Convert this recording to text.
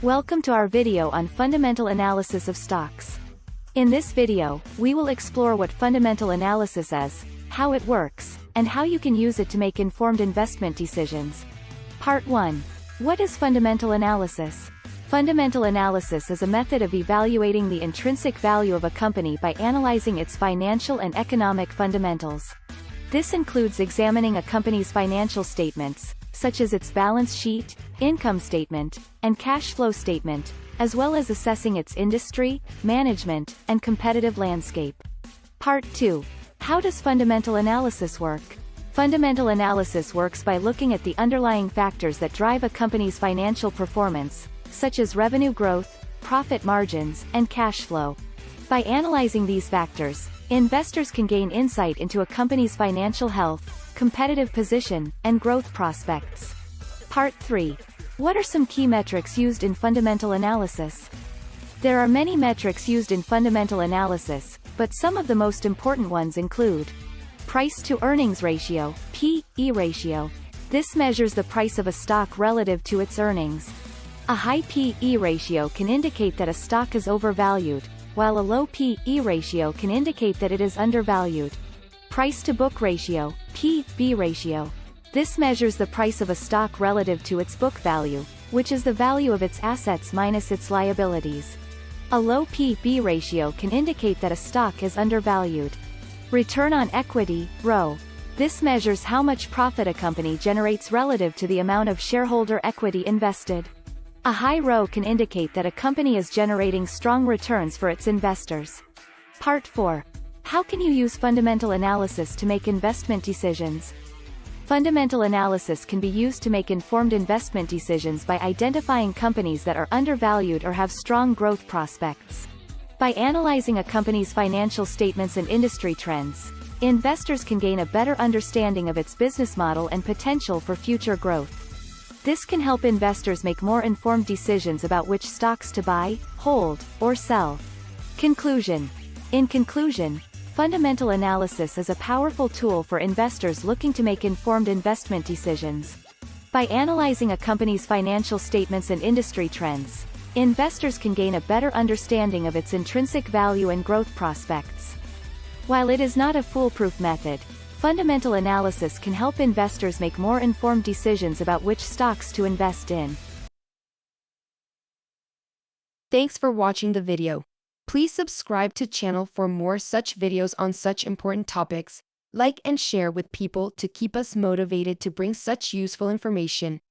Welcome to our video on fundamental analysis of stocks. In this video, we will explore what fundamental analysis is, how it works, and how you can use it to make informed investment decisions. Part 1. What is fundamental analysis? Fundamental analysis is a method of evaluating the intrinsic value of a company by analyzing its financial and economic fundamentals. This includes examining a company's financial statements, such as its balance sheet, income statement, and cash flow statement, as well as assessing its industry, management, and competitive landscape. Part 2. How does fundamental analysis work? Fundamental analysis works by looking at the underlying factors that drive a company's financial performance, such as revenue growth, profit margins, and cash flow. By analyzing these factors, investors can gain insight into a company's financial health, competitive position, and growth prospects. Part 3. What are some key metrics used in fundamental analysis? There are many metrics used in fundamental analysis, but some of the most important ones include price-to-earnings ratio, P/E ratio. This measures the price of a stock relative to its earnings. A high P/E ratio can indicate that a stock is overvalued, while a low P/E ratio can indicate that it is undervalued. Price-to-book ratio, P/B ratio. This measures the price of a stock relative to its book value, which is the value of its assets minus its liabilities. A low P/B ratio can indicate that a stock is undervalued. Return on equity, ROE. This measures how much profit a company generates relative to the amount of shareholder equity invested. A high ROE can indicate that a company is generating strong returns for its investors. Part 4. How can you use fundamental analysis to make investment decisions? Fundamental analysis can be used to make informed investment decisions by identifying companies that are undervalued or have strong growth prospects. By analyzing a company's financial statements and industry trends, investors can gain a better understanding of its business model and potential for future growth. This can help investors make more informed decisions about which stocks to buy, hold, or sell. Conclusion. In conclusion, fundamental analysis is a powerful tool for investors looking to make informed investment decisions. By analyzing a company's financial statements and industry trends, investors can gain a better understanding of its intrinsic value and growth prospects. While it is not a foolproof method, fundamental analysis can help investors make more informed decisions about which stocks to invest in. Thanks for watching the video. Please subscribe to channel for more such videos on such important topics. Like and share with people to keep us motivated to bring such useful information.